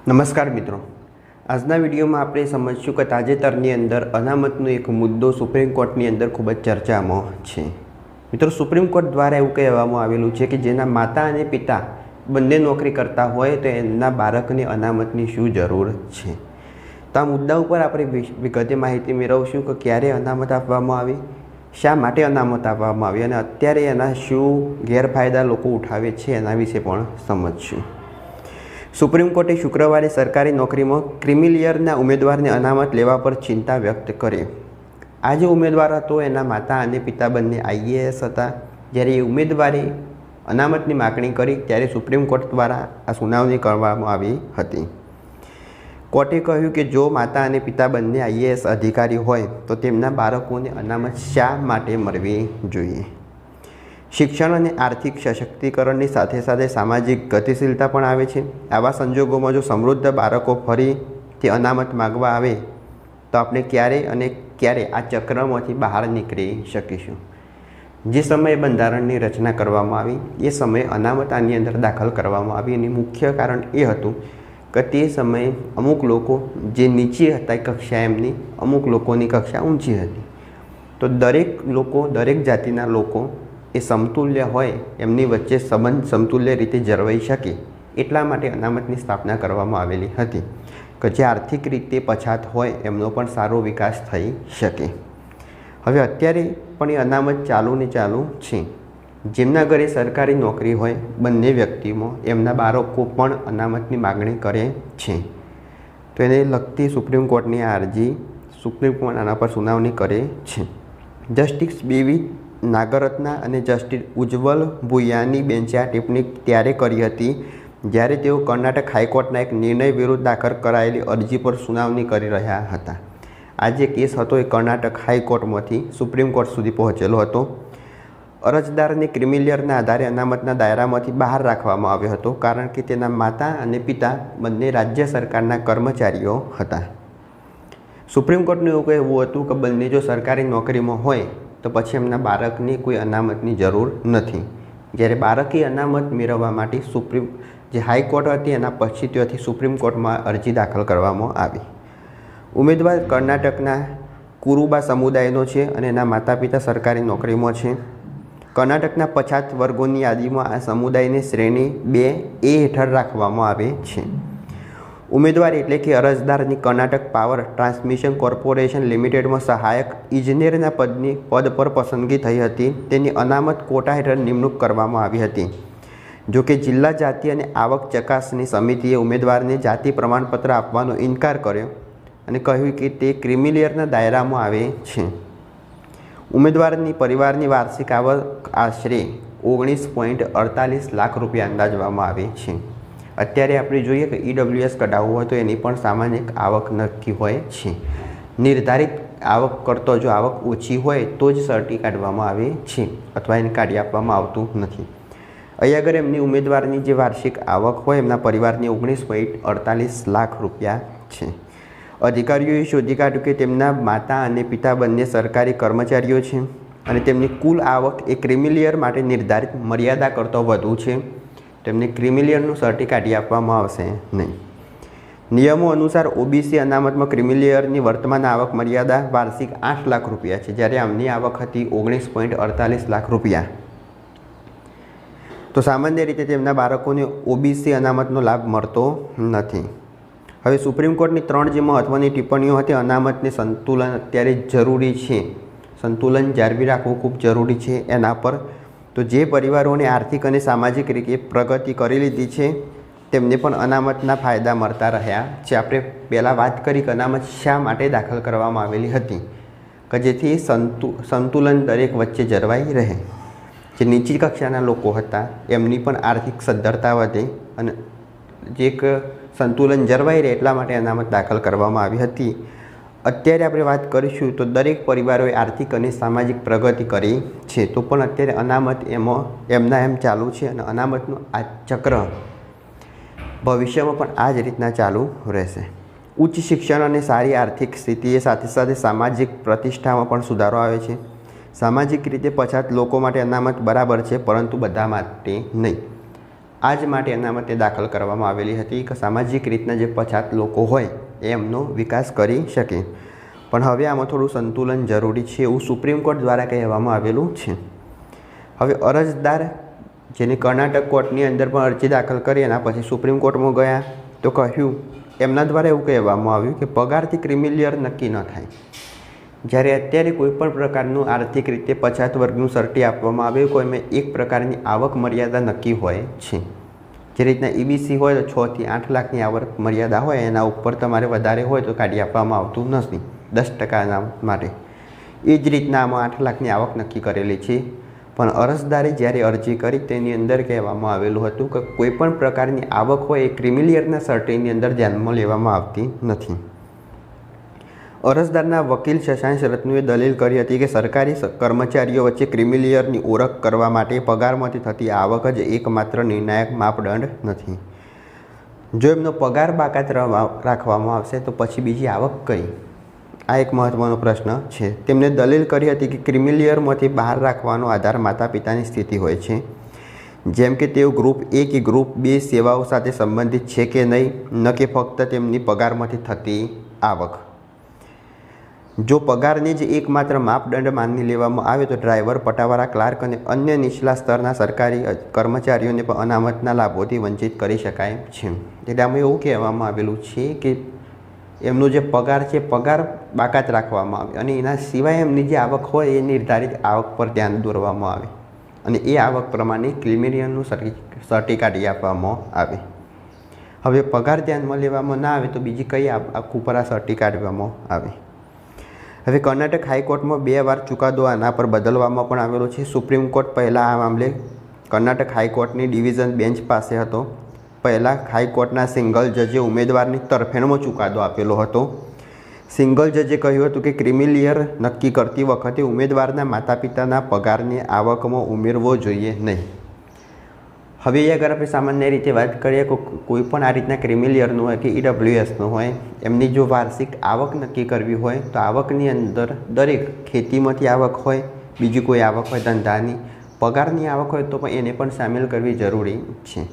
નમસ્કાર મિત્રો, આજના વિડીયોમાં આપણે સમજશું કે તાજેતરની અંદર અનામતનો એક મુદ્દો સુપ્રીમ કોર્ટની અંદર ખૂબ જ ચર્ચામાં છે। મિત્રો, સુપ્રીમ કોર્ટ દ્વારા એવું કહેવામાં આવેલું છે કે જેના માતા અને પિતા બંને નોકરી કરતા હોય તો એમના બાળકને અનામતની શું જરૂર છે। તો આ મુદ્દા ઉપર આપણે વિગતે માહિતી મેળવશું કે ક્યારે અનામત આપવામાં આવી, શા માટે અનામત આપવામાં આવી અને અત્યારે એના શું ગેરફાયદા લોકો ઉઠાવે છે એના વિશે પણ સમજશું। સુપ્રીમ કોર્ટે શુક્રવારે સરકારી નોકરીમાં ક્રિમિલિયરના ઉમેદવારને અનામત લેવા પર ચિંતા વ્યક્ત કરી। આ જે ઉમેદવાર હતો એના માતા અને પિતા બંને IAS હતા। જ્યારે એ ઉમેદવારે અનામતની માગણી કરી ત્યારે સુપ્રીમ કોર્ટ દ્વારા આ સુનાવણી કરવામાં આવી હતી। કોર્ટે કહ્યું કે જો માતા અને પિતા બંને IAS અધિકારી હોય તો તેમના બાળકોને અનામત શા માટે મળવી જોઈએ। શિક્ષણ અને આર્થિક સશક્તિકરણની સાથે સાથે સામાજિક ગતિશીલતા પણ આવે છે। આવા સંજોગોમાં જો સમૃદ્ધ બાળકો ફરીથી અનામત માગવા આવે તો આપણે ક્યારે આ ચક્રમાંથી બહાર નીકળી શકીશું। જે સમયે બંધારણની રચના કરવામાં આવી એ સમયે અનામત આની અંદર દાખલ કરવામાં આવી અને મુખ્ય કારણ એ હતું કે તે સમયે અમુક લોકો જે નીચી હતા કક્ષા એમની અમુક લોકોની કક્ષા ઊંચી હતી, તો દરેક જાતિના લોકો એ સમતુલ્ય હોય, એમની વચ્ચે સંબંધ સમતુલ્ય રીતે જળવાઈ શકે એટલા માટે અનામતની સ્થાપના કરવામાં આવેલી હતી કે જે આર્થિક રીતે પછાત હોય એમનો પણ સારો વિકાસ થઈ શકે। હવે અત્યારે પણ એ અનામત ચાલુ છે। જેમના ઘરે સરકારી નોકરી હોય બંને વ્યક્તિમાં એમના બાળકો પણ અનામતની માગણી કરે છે, તો એને લગતી સુપ્રીમ કોર્ટની આ અરજી સુપ્રીમ કોર્ટ આના પર સુનાવણી કરે છે। જસ્ટિસ BV નાગરત્ના અને જસ્ટિસ ઉજ્જવલ ભુયાની બેન્ચે આ ટિપ્પણી ત્યારે કરી હતી જ્યારે તેઓ કર્ણાટક હાઈકોર્ટના એક નિર્ણય વિરુદ્ધ દાખલ કરાયેલી અરજી પર સુનાવણી કરી રહ્યા હતા। આ જે કેસ હતો એ કર્ણાટક હાઈકોર્ટમાંથી સુપ્રીમ કોર્ટ સુધી પહોંચેલો હતો। અરજદારને ક્રિમિલિયરના આધારે અનામતના દાયરામાંથી બહાર રાખવામાં આવ્યો હતો કારણ કે તેના માતા અને પિતા બંને રાજ્ય સરકારના કર્મચારીઓ હતા। સુપ્રીમ કોર્ટનું એવું કહેવું હતું કે બંને જો સરકારી નોકરીમાં હોય તો પછી એમના બાળકની કોઈ અનામતની જરૂર નથી। જ્યારે બાળકે અનામત મેળવવા માટે જે હાઈકોર્ટ હતી એના પછી ત્યાંથી સુપ્રીમ કોર્ટમાં અરજી દાખલ કરવામાં આવી। ઉમેદવાર કર્ણાટકના કુરુબા સમુદાયનો છે અને એના માતા પિતા સરકારી નોકરીમાં છે। કર્ણાટકના પછાત વર્ગોની યાદીમાં આ સમુદાયને શ્રેણી 2A હેઠળ રાખવામાં આવે છે। ઉમેદવાર એટલે કે અરજદારની કર્ણાટક પાવર ટ્રાન્સમિશન કોર્પોરેશન લિમિટેડમાં સહાયક ઇજનેરના પદ પર પસંદગી થઈ હતી। તેની અનામત કોટા હેઠળ નિમણૂક કરવામાં આવી હતી। જો કે જિલ્લા જાતિ અને આવક ચકાસણી સમિતિએ ઉમેદવારને જાતિ પ્રમાણપત્ર આપવાનો ઇનકાર કર્યો અને કહ્યું કે તે ક્રિમિલિયરના દાયરામાં આવે છે। ઉમેદવારની પરિવારની વાર્ષિક આવક આશરે 19.48 લાખ રૂપિયા અંદાજવામાં આવે છે। અત્યારે આપણે જોઈએ કે EWS કઢાવવું હોય તો એની પણ સામાન્ય આવક નક્કી હોય છે। નિર્ધારિત આવક કરતો જો આવક ઓછી હોય તો જ સર્ટી કાઢવામાં આવે છે અથવા એને કાઢી આપવામાં આવતું નથી। અહીં આગળ એમની ઉમેદવારની જે વાર્ષિક આવક હોય એમના પરિવારની 19.48 લાખ રૂપિયા છે। અધિકારીઓએ શોધી કાઢ્યું કે તેમના માતા અને પિતા બંને સરકારી કર્મચારીઓ છે અને તેમની કુલ આવક એ ક્રિમિલિયર માટે નિર્ધારિત મર્યાદા કરતાં વધુ છે। તેમને ક્રિમિલિયરનું સર્ટી કાઢી આપવામાં આવશે નહીં। નિયમો અનુસાર OBC અનામતમાં ક્રિમિલિયરની વર્તમાન આવક મર્યાદા વાર્ષિક 8 લાખ રૂપિયા છે, જ્યારે આમની આવક હતી 19.48 લાખ રૂપિયા। તો સામાન્ય રીતે તેમના બાળકોને OBC અનામતનો લાભ મળતો નથી। હવે સુપ્રીમ કોર્ટની 3 જે મહત્ત્વની ટિપ્પણીઓ હતી, અનામતને સંતુલન અત્યારે જરૂરી છે, સંતુલન જાળવી રાખવું ખૂબ જરૂરી છે એના પર। તો જે પરિવારોને આર્થિક અને સામાજિક રીતે પ્રગતિ કરી લીધી છે તેમને પણ અનામતના ફાયદા મળતા રહ્યા છે। આપણે પહેલાં વાત કરી કે અનામત શા માટે દાખલ કરવામાં આવેલી હતી કે જેથી સંતુલન દરેક વચ્ચે જળવાઈ રહે। જે નીચી કક્ષાના લોકો હતા એમની પણ આર્થિક સદ્ધરતા વધે અને જે એક સંતુલન જળવાઈ રહે એટલા માટે અનામત દાખલ કરવામાં આવી હતી। અત્યારે આપણે વાત કરીશું તો દરેક પરિવારોએ આર્થિક અને સામાજિક પ્રગતિ કરી છે, તો પણ અત્યારે અનામત એમ ચાલુ છે અને અનામતનું આ ચક્ર ભવિષ્યમાં પણ આ જ રીતના ચાલુ રહેશે। ઉચ્ચ શિક્ષણ અને સારી આર્થિક સ્થિતિએ સાથે સાથે સામાજિક પ્રતિષ્ઠામાં પણ સુધારો આવે છે। સામાજિક રીતે પછાત લોકો માટે અનામત બરાબર છે પરંતુ બધા માટે નહીં। આ જ માટે અનામતે દાખલ કરવામાં આવેલી હતી કે સામાજિક રીતના જે પછાત લોકો હોય એ એમનો વિકાસ કરી શકે. પણ હવે આમાં થોડું સંતુલન જરૂરી છે એવું સુપ્રીમ કોર્ટ દ્વારા કહેવામાં આવેલું છે. હવે અરજદાર જેની કર્ણાટક કોર્ટની અંદર પણ અરજી દાખલ કરી એના પછી સુપ્રીમ કોર્ટમાં ગયા તો કહ્યું એમના દ્વારા એવું કહેવામાં આવ્યું કે પગારથી ક્રિમિલિયર નક્કી ન થાય. જ્યારે અત્યારે કોઈપણ પ્રકારનું આર્થિક રીતે પછાત વર્ગનું સર્ટી આપવામાં આવે કોઈમાં એક પ્રકારની આવક મર્યાદા નક્કી હોય છે. જે રીતના EBC હોય તો 6 થી 8 લાખની આવક મર્યાદા હોય એના ઉપર તમારે વધારે હોય તો કાઢી આપવામાં આવતું નથી 10% માટે. એ જ રીતના આમાં 8 લાખની આવક નક્કી કરેલી છે. પણ અરજદારે જ્યારે અરજી કરી તેની અંદર કહેવામાં આવેલું હતું કે કોઈપણ પ્રકારની આવક હોય એ ક્રિમિલિયરના સર્ટીની અંદર ધ્યાનમાં લેવામાં આવતી નથી. અરજદારના વકીલ શશાંક રત્નુએ દલીલ કરી હતી કે સરકારી કર્મચારીઓ વચ્ચે ક્રિમિલિયરની ઓળખ કરવા માટે પગારમાંથી થતી આવક જ એકમાત્ર નિર્ણાયક માપદંડ નથી. જો એમનો પગાર બાકાત રાખવામાં આવશે તો પછી બીજી આવક કઈ? આ એક મહત્ત્વનો પ્રશ્ન છે. તેમણે દલીલ કરી હતી કે ક્રિમિલિયરમાંથી બહાર રાખવાનો આધાર માતા પિતાની સ્થિતિ હોય છે, જેમ કે તેઓ ગ્રુપ A કે ગ્રુપ 2 સેવાઓ સાથે સંબંધિત છે કે નહીં, ન કે ફક્ત તેમની પગારમાંથી થતી આવક. જો પગારને જ એકમાત્ર માપદંડ માની લેવામાં આવે તો ડ્રાઈવર, પટાવાળા, ક્લાર્ક અને અન્ય નીચલા સ્તરના સરકારી કર્મચારીઓને પણ અનામતના લાભોથી વંચિત કરી શકાય છે. એટલે આમાં એવું કહેવામાં આવેલું છે કે એમનો જે પગાર છે પગાર બાકાત રાખવામાં આવે અને એના સિવાય એમની જે આવક હોય એ નિર્ધારિત આવક પર ધ્યાન દોરવામાં આવે અને એ આવક પ્રમાણે ક્રિમિલિયરનું સર્ટી કાઢી આપવામાં આવે. હવે પગાર ધ્યાનમાં લેવામાં ના આવે તો બીજી કઈ આવક ઉપર આ સર્ટી કાઢવામાં આવે. હવે કર્ણાટક હાઈકોર્ટમાં 2 વાર ચુકાદો આના પર બદલવામાં પણ આવેલો છે. સુપ્રીમ કોર્ટ પહેલાં આ મામલે કર્ણાટક હાઈકોર્ટની ડિવિઝન બેન્ચ પાસે હતો. પહેલાં હાઈકોર્ટના સિંગલ જજે ઉમેદવારની તરફેણમાં ચુકાદો આપેલો હતો. સિંગલ જજે કહ્યું હતું કે ક્રિમિલિયર નક્કી કરતી વખતે ઉમેદવારના માતા પિતાના પગારને આવકમાં ઉમેરવો જોઈએ નહીં. હવે અગર આપણે સામાન્ય રીતે વાત કરીએ કે કોઈ પણ આ રીતના ક્રિમિલિયરનું હોય કે EWSનું હોય એમની જો વાર્ષિક આવક નક્કી કરવી હોય તો આવકની અંદર દરેક ખેતીમાંથી આવક હોય, બીજી કોઈ આવક હોય ધંધાની, પગારની આવક હોય તો પણ એને પણ સામેલ કરવી જરૂરી છે.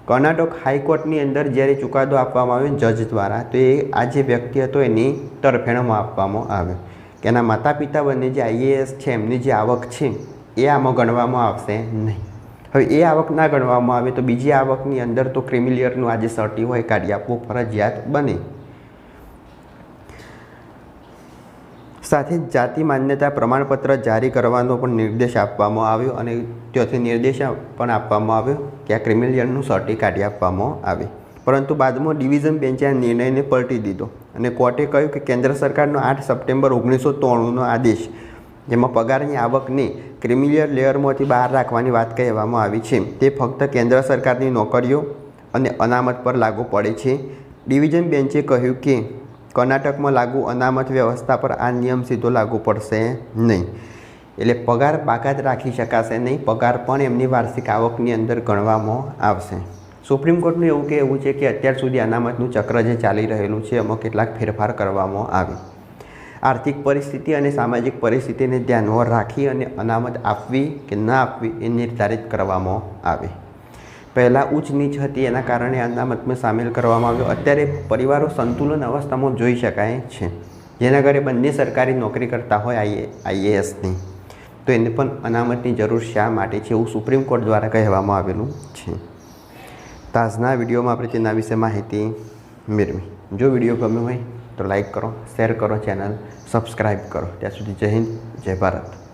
કર્ણાટક હાઈકોર્ટની અંદર જ્યારે ચુકાદો આપવામાં આવ્યો જજ દ્વારા તો એ આ જે વ્યક્તિ હતો એની તરફેણમાં આપવામાં આવ્યો કે એના માતા પિતા બંને જે IAS છે એમની જે આવક છે એ આમાં ગણવામાં આવશે નહીં. હવે એ આવક ના ગણવામાં આવે તો બીજી આવકની અંદર તો ક્રિમિલિયરનું આ જે સર્ટી હોય કાઢી આપવું ફરજિયાત બને. સાથે જ જાતિ માન્યતા પ્રમાણપત્ર જારી કરવાનો પણ નિર્દેશ આપવામાં આવ્યો અને ત્યાંથી નિર્દેશ પણ આપવામાં આવ્યો કે આ ક્રિમિલિયરનું સર્ટી કાઢી આપવામાં આવે. પરંતુ બાદમાં ડિવિઝન બેન્ચે આ નિર્ણયને પલટી દીધો અને કોર્ટે કહ્યું કે કેન્દ્ર સરકારનો 8 સપ્ટેમ્બર 1993નો આદેશ જેમાં પગારની આવકને ક્રિમિલિયર લેયરમાંથી બહાર રાખવાની વાત કહેવામાં આવી છે તે ફક્ત કેન્દ્ર સરકારની નોકરીઓ અને અનામત પર લાગુ પડે છે. ડિવિઝન બેન્ચે કહ્યું કે કર્ણાટકમાં લાગુ અનામત વ્યવસ્થા પર આ નિયમ સીધો લાગુ પડશે નહીં. એટલે પગાર બાકાત રાખી શકાશે નહીં, પગાર પણ એમની વાર્ષિક આવકની અંદર ગણવામાં આવશે. સુપ્રીમ કોર્ટનું એવું કહેવું છે કે અત્યાર સુધી અનામતનું ચક્ર જે ચાલી રહેલું છે એમાં કેટલાક ફેરફાર કરવામાં આવે. આર્થિક પરિસ્થિતિ અને સામાજિક પરિસ્થિતિને ધ્યાનમાં રાખી અને અનામત આપવી કે ના આપવી એ નિર્ધારિત કરવામાં આવે. પહેલાં ઊંચ નીચ હતી એના કારણે અનામતમાં સામેલ કરવામાં આવ્યો. અત્યારે પરિવારો સંતુલન અવસ્થામાં જોઈ શકાય છે. જેના ઘરે બંને સરકારી નોકરી કરતા હોય IASની તો એને પણ અનામતની જરૂર શા માટે છે એવું સુપ્રીમ કોર્ટ દ્વારા કહેવામાં આવેલું છે. તો આજના વિડીયોમાં આપણે તેના વિશે માહિતી મેળવી. જો વિડીયો ગમ્યો હોય તો લાઈક કરો, શેર કરો, ચેનલ સબસ્ક્રાઈબ કરો. ત્યાં સુધી જય હિન્દ, જય ભારત.